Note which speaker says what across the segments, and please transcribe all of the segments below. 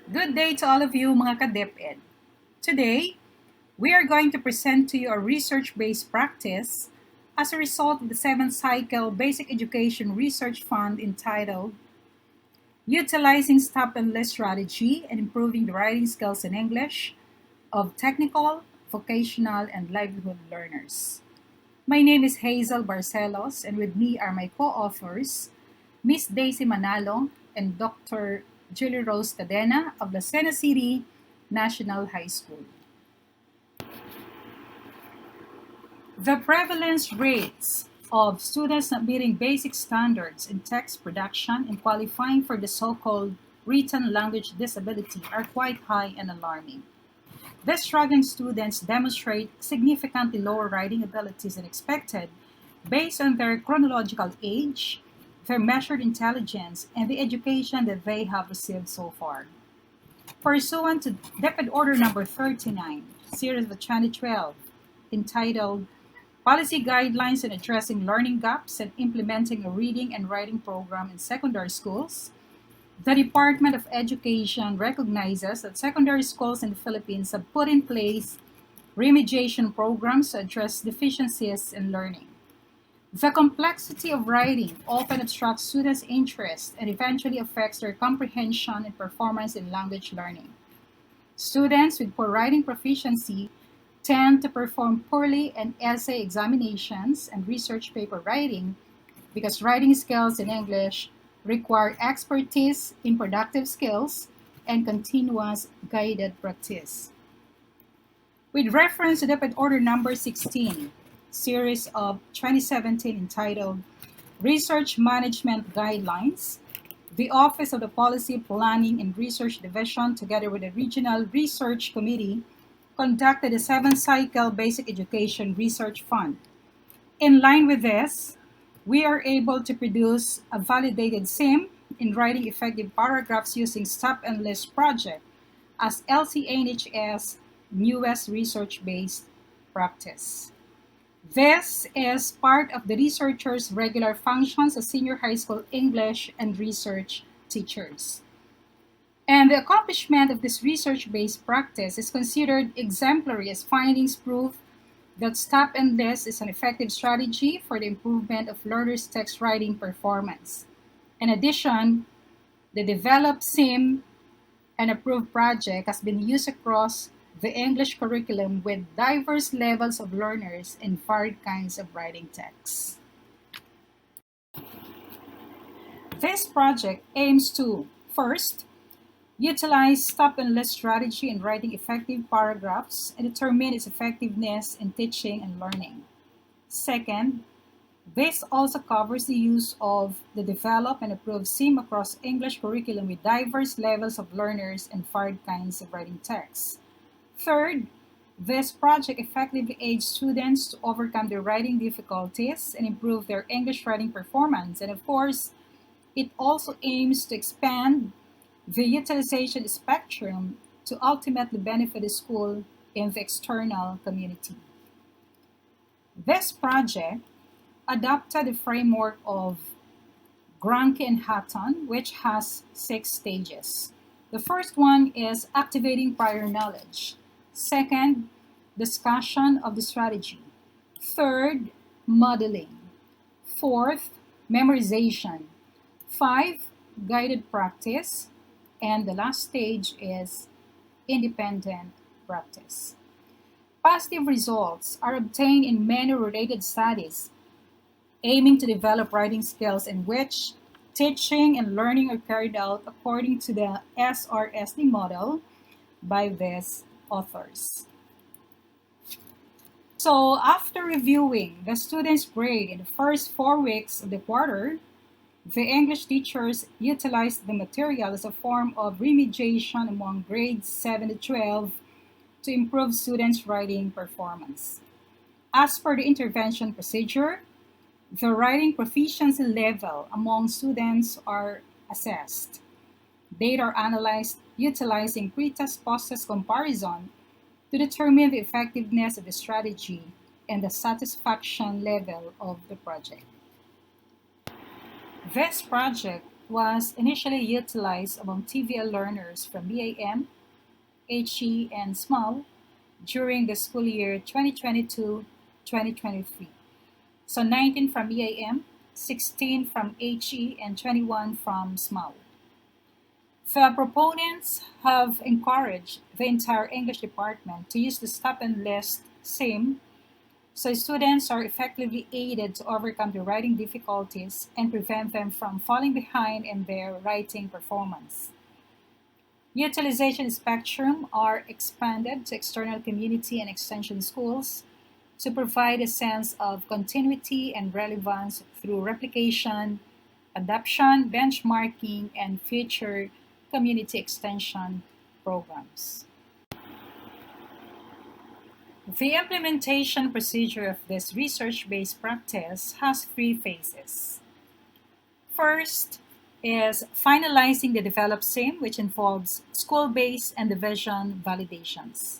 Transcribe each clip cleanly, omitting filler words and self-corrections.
Speaker 1: Good day to all of you mga ka-DepEd. Today, we are going to present to you a research-based practice as a result of the 7th Cycle Basic Education Research Fund entitled Utilizing Stop and List Strategy and Improving the Writing Skills in English of Technical, Vocational, and Livelihood Learners. My name is Hazel Barcelos, and with me are my co-authors, Miss Daisy Manalo and Dr. Julie Rose Tadena of La Sena City National High School. The prevalence rates of students not meeting basic standards in text production and qualifying for the so-called written language disability are quite high and alarming. These struggling students demonstrate significantly lower writing abilities than expected based on their chronological age, their measured intelligence, and the education that they have received so far. Pursuant to DepEd Order Number 39, Series of 2012, entitled Policy Guidelines on Addressing Learning Gaps and Implementing a Reading and Writing Program in Secondary Schools, the Department of Education recognizes that secondary schools in the Philippines have put in place remediation programs to address deficiencies in learning. The complexity of writing often obstructs students' interest and eventually affects their comprehension and performance in language learning. Students with poor writing proficiency tend to perform poorly in essay examinations and research paper writing because writing skills in English require expertise in productive skills and continuous guided practice. With reference to DepEd Order Number 16, Series of 2017 entitled Research Management Guidelines, the Office of the Policy Planning and Research Division, together with the Regional Research Committee, conducted a 7th Cycle Basic Education Research Fund. In line with this, we are able to produce a validated SIM in writing effective paragraphs using Stop and List project as LCNHS newest research-based practice. This is part of the researchers' regular functions as senior high school English and research teachers. And the accomplishment of this research-based practice is considered exemplary as findings prove that Stop and List is an effective strategy for the improvement of learners' text writing performance. In addition, the developed SIM and approved project has been used across the English curriculum with diverse levels of learners and varied kinds of writing texts. This project aims to, first, utilize Stop and List strategy in writing effective paragraphs and determine its effectiveness in teaching and learning. Second, this also covers the use of the developed and approved SIM across English curriculum with diverse levels of learners and varied kinds of writing texts. Third, this project effectively aids students to overcome their writing difficulties and improve their English writing performance. And of course, it also aims to expand the utilization spectrum to ultimately benefit the school and the external community. This project adopted the framework of Granke and Hatton, which has 6 stages. The first one is activating prior knowledge. Second, discussion of the strategy. Third, modeling. Fourth, memorization. 5, guided practice. And the last stage is independent practice. Positive results are obtained in many related studies aiming to develop writing skills in which teaching and learning are carried out according to the SRSD model by these authors. So after reviewing the students' grade in the first 4 weeks of the quarter, the English teachers utilized the material as a form of remediation among grades 7 to 12 to improve students' writing performance. As per the intervention procedure, the writing proficiency level among students are assessed. Data are analyzed utilizing pretest post-test comparison to determine the effectiveness of the strategy and the satisfaction level of the project. This project was initially utilized among TVL learners from BAM, HE, and SMAL during the school year 2022-2023. So 19 from EAM, 16 from HE, and 21 from SMAL. The proponents have encouraged the entire English department to use the stop and list SIM so students are effectively aided to overcome the writing difficulties and prevent them from falling behind in their writing performance. Utilization spectrum are expanded to external community and extension schools to provide a sense of continuity and relevance through replication, adoption, benchmarking, and future community extension programs. The implementation procedure of this research-based practice has three phases. First is finalizing the developed SIM, which involves school-based and division validations.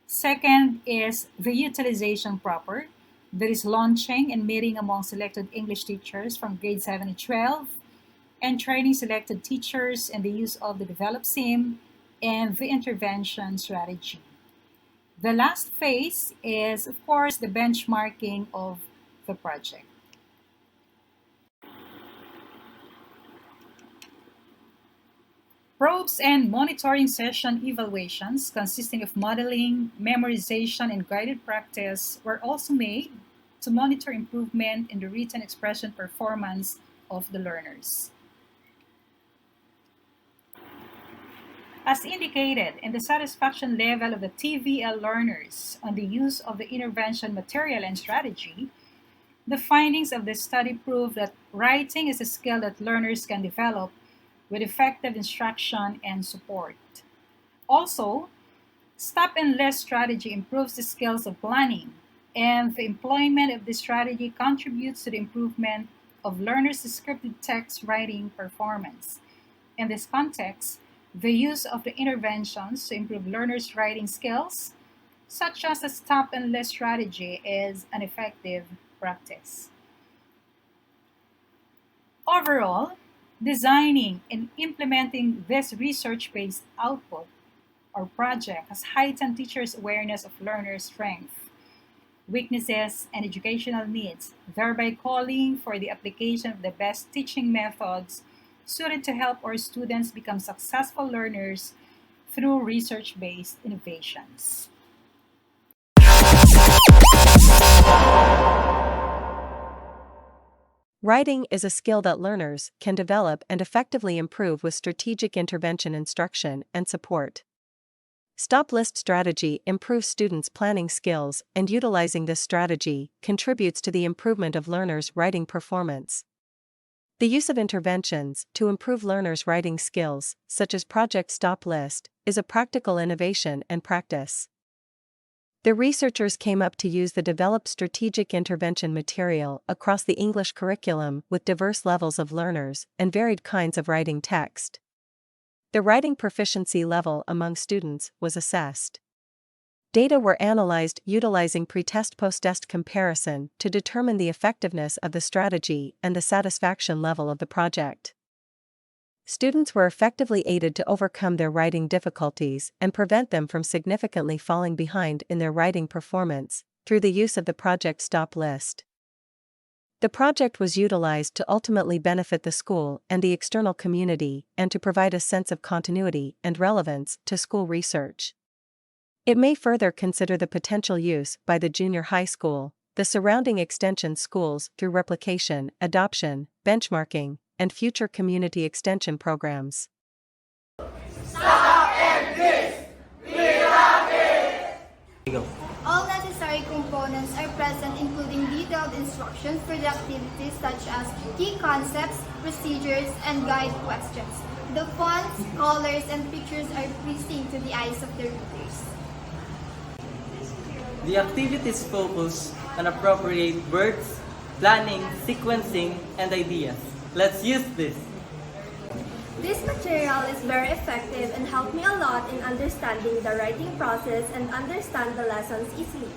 Speaker 1: Second is the utilization proper, that is launching and meeting among selected English teachers from grade 7 to 12, and training selected teachers in the use of the developed SIM and the intervention strategy. The last phase is, of course, the benchmarking of the project. Probes and monitoring session evaluations consisting of modeling, memorization, and guided practice were also made to monitor improvement in the written expression performance of the learners. As indicated in the satisfaction level of the TVL learners on the use of the intervention material and strategy, the findings of the study prove that writing is a skill that learners can develop with effective instruction and support. Also, stop and list strategy improves the skills of planning, and the employment of this strategy contributes to the improvement of learners' scripted text writing performance. In this context, the use of the interventions to improve learners' writing skills, such as a stop and list strategy, is an effective practice. Overall, designing and implementing this research-based output or project has heightened teachers' awareness of learners' strengths, weaknesses, and educational needs, thereby calling for the application of the best teaching methods suited to help our students become successful learners through research-based innovations.
Speaker 2: Writing is a skill that learners can develop and effectively improve with strategic intervention instruction and support. Stop list strategy improves students' planning skills, and utilizing this strategy contributes to the improvement of learners' writing performance. The use of interventions to improve learners' writing skills, such as Project Stop List, is a practical innovation and practice. The researchers came up to use the developed strategic intervention material across the English curriculum with diverse levels of learners and varied kinds of writing text. The writing proficiency level among students was assessed. Data were analyzed utilizing pre-test post-test comparison to determine the effectiveness of the strategy and the satisfaction level of the project. Students were effectively aided to overcome their writing difficulties and prevent them from significantly falling behind in their writing performance through the use of the Project Stop List. The project was utilized to ultimately benefit the school and the external community and to provide a sense of continuity and relevance to school research. It may further consider the potential use by the junior high school, the surrounding extension schools through replication, adoption, benchmarking, and future community extension programs.
Speaker 3: Stop and list! We love it!
Speaker 4: All necessary components are present, including detailed instructions for the activities such as key concepts, procedures, and guide questions. The fonts, colors, and pictures are pleasing to the eyes of the readers.
Speaker 5: The activities focus on appropriate words, planning, sequencing, and ideas. Let's use this.
Speaker 6: This material is very effective and helped me a lot in understanding the writing process and understand the lessons easily.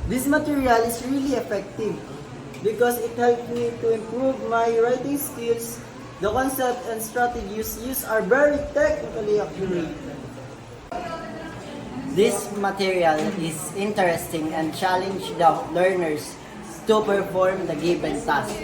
Speaker 7: This material is really effective.
Speaker 5: because it helped me to improve my writing skills. The concept and strategies used are very technically accurate.
Speaker 3: This material is interesting and challenge the learners to perform the given task.